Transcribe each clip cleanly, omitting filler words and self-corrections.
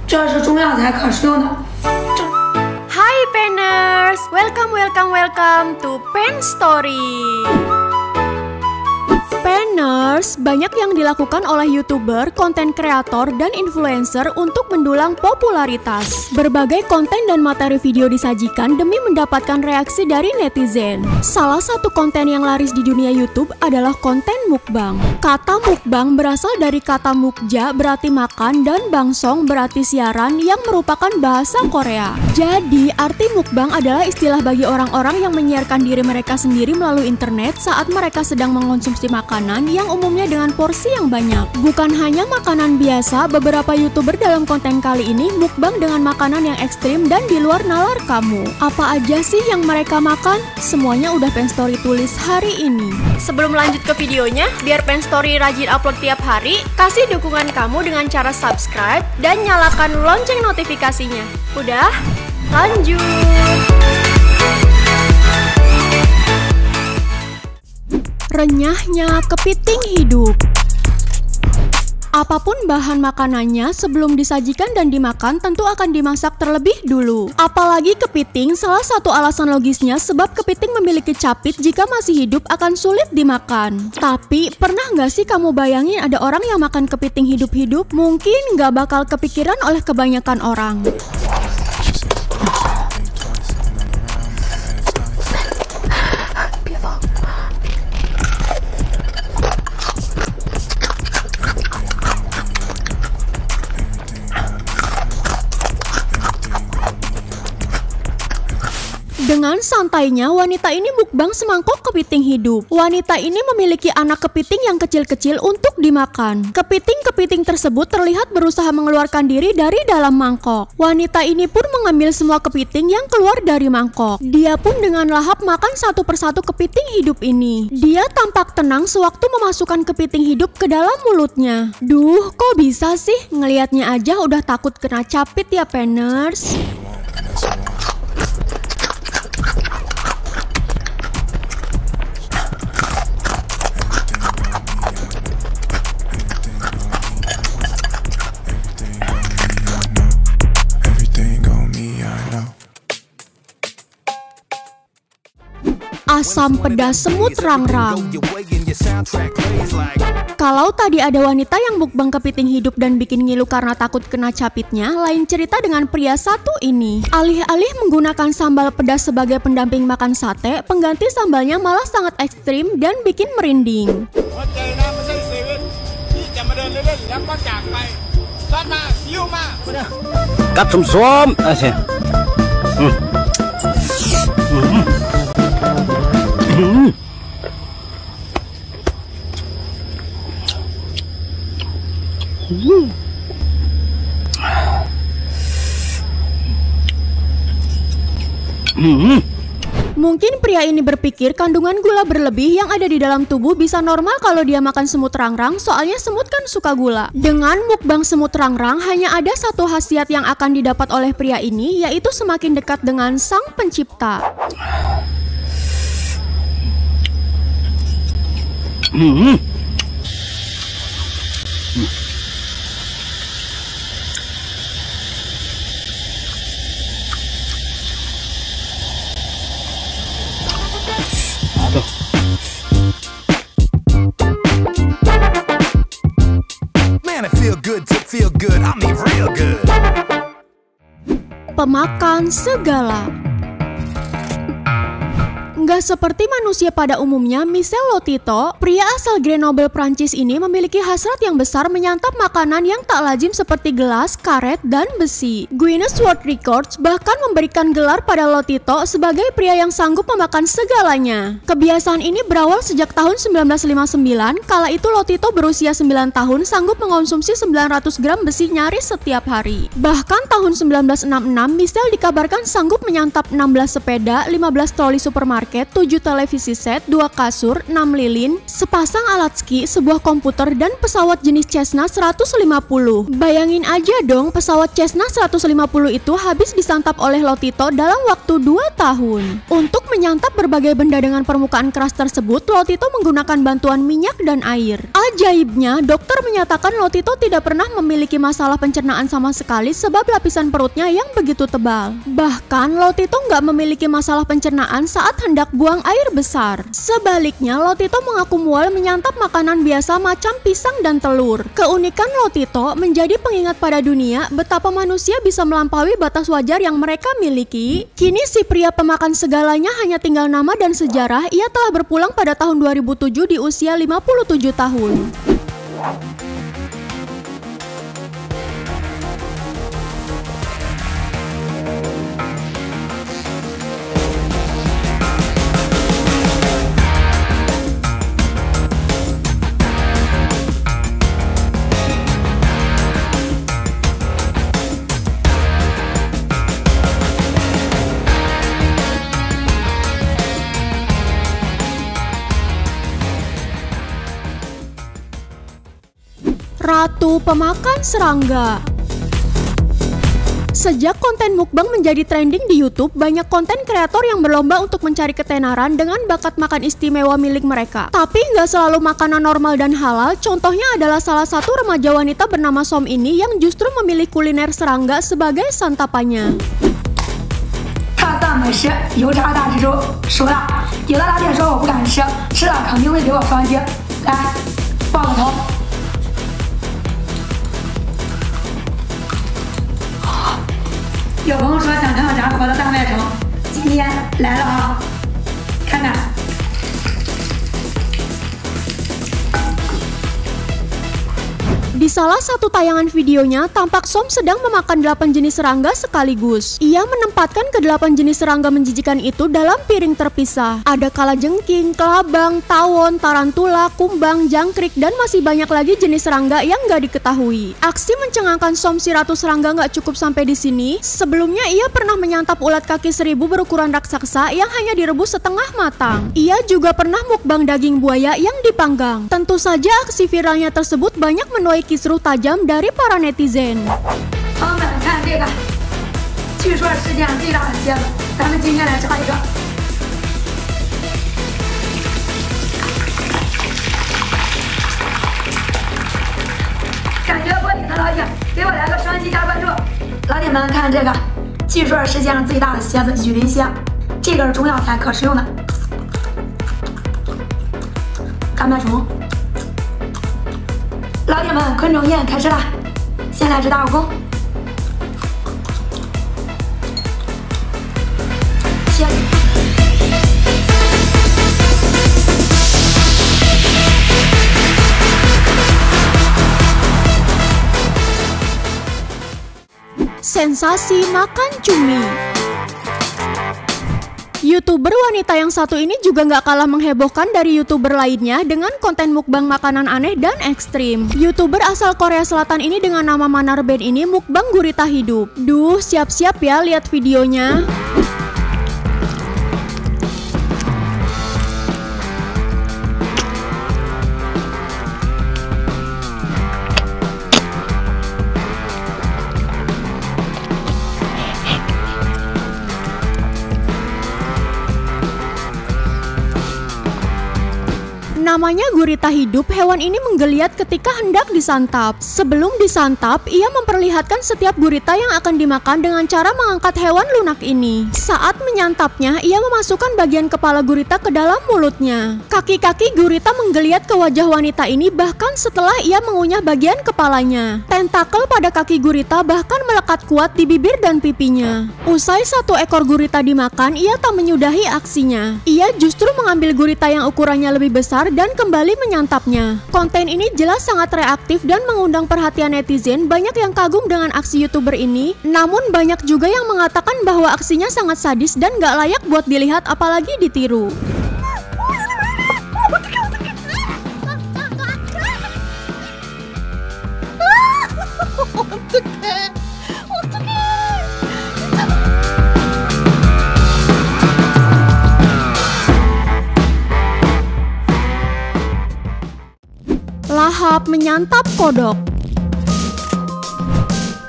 这是中药材可食用的。 Hi Penners, welcome to Pen Story. Penners, banyak yang dilakukan oleh YouTuber, konten kreator, dan influencer untuk mendulang popularitas. Berbagai konten dan materi video disajikan demi mendapatkan reaksi dari netizen. Salah satu konten yang laris di dunia YouTube adalah konten mukbang. Kata mukbang berasal dari kata mukja berarti makan dan bangsong berarti siaran yang merupakan bahasa Korea. Jadi, arti mukbang adalah istilah bagi orang-orang yang menyiarkan diri mereka sendiri melalui internet saat mereka sedang mengonsumsi makanan yang umumnya dengan porsi yang banyak. Bukan hanya makanan biasa, beberapa YouTuber dalam konten kali ini mukbang dengan makanan yang ekstrim dan di luar nalar kamu. Apa aja sih yang mereka makan? Semuanya udah Pen Story tulis hari ini. Sebelum lanjut ke videonya, biar Pen Story rajin upload tiap hari, kasih dukungan kamu dengan cara subscribe dan nyalakan lonceng notifikasinya. Udah? Lanjut! Renyahnya kepiting hidup. Apapun bahan makanannya, sebelum disajikan dan dimakan tentu akan dimasak terlebih dulu. Apalagi kepiting, salah satu alasan logisnya sebab kepiting memiliki capit jika masih hidup akan sulit dimakan. Tapi, pernah nggak sih kamu bayangin ada orang yang makan kepiting hidup-hidup? Mungkin nggak bakal kepikiran oleh kebanyakan orang. Dengan santainya, wanita ini mukbang semangkok kepiting hidup. Wanita ini memiliki anak kepiting yang kecil-kecil untuk dimakan. Kepiting-kepiting tersebut terlihat berusaha mengeluarkan diri dari dalam mangkok. Wanita ini pun mengambil semua kepiting yang keluar dari mangkok. Dia pun dengan lahap makan satu persatu kepiting hidup ini. Dia tampak tenang sewaktu memasukkan kepiting hidup ke dalam mulutnya. Duh, kok bisa sih? Ngelihatnya aja udah takut kena capit ya, Penners. Asam pedas semut rangrang. Kalau tadi ada wanita yang mukbang kepiting hidup dan bikin ngilu karena takut kena capitnya, lain cerita dengan pria satu ini. Alih-alih menggunakan sambal pedas sebagai pendamping makan sate, pengganti sambalnya malah sangat ekstrim dan bikin merinding. Mungkin pria ini berpikir kandungan gula berlebih yang ada di dalam tubuh bisa normal kalau dia makan semut rangrang, soalnya semut kan suka gula. Dengan mukbang semut rangrang, hanya ada satu khasiat yang akan didapat oleh pria ini, yaitu semakin dekat dengan Sang Pencipta. Pemakan segala. Nggak seperti manusia pada umumnya, Michel Lotito, pria asal Grenoble, Prancis ini memiliki hasrat yang besar menyantap makanan yang tak lazim seperti gelas, karet, dan besi. Guinness World Records bahkan memberikan gelar pada Lotito sebagai pria yang sanggup memakan segalanya. Kebiasaan ini berawal sejak tahun 1959, kala itu Lotito berusia 9 tahun sanggup mengonsumsi 900 gram besi nyaris setiap hari. Bahkan tahun 1966, Michel dikabarkan sanggup menyantap 16 sepeda, 15 troli supermarket, paket 7 televisi set, 2 kasur, 6 lilin, sepasang alat ski, sebuah komputer, dan pesawat jenis Cessna 150. Bayangin aja dong, pesawat Cessna 150 itu habis disantap oleh Lotito dalam waktu 2 tahun. Untuk menyantap berbagai benda dengan permukaan keras tersebut, Lotito menggunakan bantuan minyak dan air. Ajaibnya, dokter menyatakan Lotito tidak pernah memiliki masalah pencernaan sama sekali sebab lapisan perutnya yang begitu tebal. Bahkan, Lotito nggak memiliki masalah pencernaan saat hendak buang air besar. Sebaliknya, Lotito mengaku mual menyantap makanan biasa macam pisang dan telur. Keunikan Lotito menjadi pengingat pada dunia betapa manusia bisa melampaui batas wajar yang mereka miliki. Kini si pria pemakan segalanya hanya tinggal nama dan sejarah. Ia telah berpulang pada tahun 2007 di usia 57 tahun. Ratu pemakan serangga. Sejak konten mukbang menjadi trending di YouTube, banyak konten kreator yang berlomba untuk mencari ketenaran dengan bakat makan istimewa milik mereka. Tapi nggak selalu makanan normal dan halal. Contohnya adalah salah satu remaja wanita bernama Som ini yang justru memilih kuliner serangga sebagai santapannya. 上当美食油炸大蜘蛛熟了，有的老铁说我不敢吃，吃了肯定会给我双击。来，爆个头。 有朋友说想看看炸河的大麦城，今天来了啊！看看， Di salah satu tayangan videonya, tampak Som sedang memakan 8 jenis serangga sekaligus. Ia menempatkan ke-8 jenis serangga menjijikan itu dalam piring terpisah. Ada kalajengking, kelabang, tawon, tarantula, kumbang, jangkrik, dan masih banyak lagi jenis serangga yang gak diketahui. Aksi mencengangkan Som si ratu serangga gak cukup sampai di sini. Sebelumnya ia pernah menyantap ulat kaki 1000 berukuran raksasa yang hanya direbus setengah matang. Ia juga pernah mukbang daging buaya yang dipanggang. Tentu saja aksi viralnya tersebut banyak menuai kisruh tajam dari para netizen. 朋友们看这个，据说是世界上最大的蝎子，咱们今天来炸一个。感觉过瘾的老铁，给我来个双击加关注。老铁们看这个，据说是世界上最大的蝎子雨林蝎，这个是中药材，可食用的。干麦虫。 老铁们，昆虫宴开吃了，先来只大蜈蚣，蝎子，sensasi makan cumi. YouTuber wanita yang satu ini juga nggak kalah menghebohkan dari YouTuber lainnya dengan konten mukbang makanan aneh dan ekstrim. YouTuber asal Korea Selatan ini dengan nama Manarben ini mukbang gurita hidup. Duh, siap-siap ya lihat videonya. Namanya gurita hidup, hewan ini menggeliat ketika hendak disantap. Sebelum disantap, ia memperlihatkan setiap gurita yang akan dimakan dengan cara mengangkat hewan lunak ini. Saat menyantapnya, ia memasukkan bagian kepala gurita ke dalam mulutnya. Kaki-kaki gurita menggeliat ke wajah wanita ini bahkan setelah ia mengunyah bagian kepalanya. Tentakel pada kaki gurita bahkan melekat kuat di bibir dan pipinya. Usai satu ekor gurita dimakan, ia tak menyudahi aksinya. Ia justru mengambil gurita yang ukurannya lebih besar dan kembali menyantapnya. Konten ini jelas sangat reaktif dan mengundang perhatian netizen. Banyak yang kagum dengan aksi YouTuber ini, namun banyak juga yang mengatakan bahwa aksinya sangat sadis dan gak layak buat dilihat apalagi ditiru. Lahap menyantap kodok.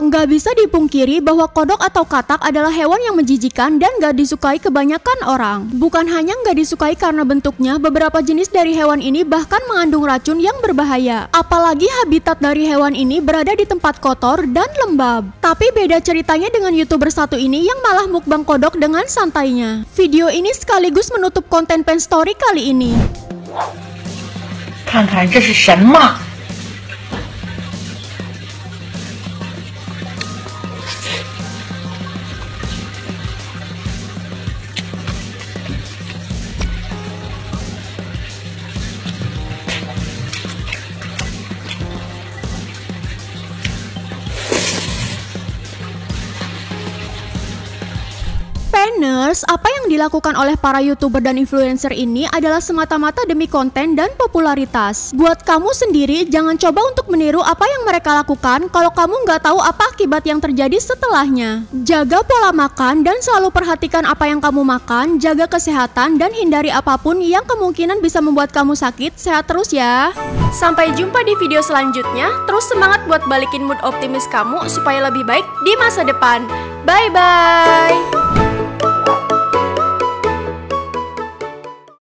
Nggak bisa dipungkiri bahwa kodok atau katak adalah hewan yang menjijikan dan nggak disukai kebanyakan orang. Bukan hanya nggak disukai karena bentuknya, beberapa jenis dari hewan ini bahkan mengandung racun yang berbahaya. Apalagi habitat dari hewan ini berada di tempat kotor dan lembab. Tapi beda ceritanya dengan YouTuber satu ini yang malah mukbang kodok dengan santainya. Video ini sekaligus menutup konten Pen Story kali ini. 看看这是什么？ Penners, apa yang dilakukan oleh para YouTuber dan influencer ini adalah semata-mata demi konten dan popularitas. Buat kamu sendiri, jangan coba untuk meniru apa yang mereka lakukan kalau kamu nggak tahu apa akibat yang terjadi setelahnya. Jaga pola makan dan selalu perhatikan apa yang kamu makan, jaga kesehatan dan hindari apapun yang kemungkinan bisa membuat kamu sakit. Sehat terus ya. Sampai jumpa di video selanjutnya. Terus semangat buat balikin mood optimis kamu supaya lebih baik di masa depan. Bye-bye.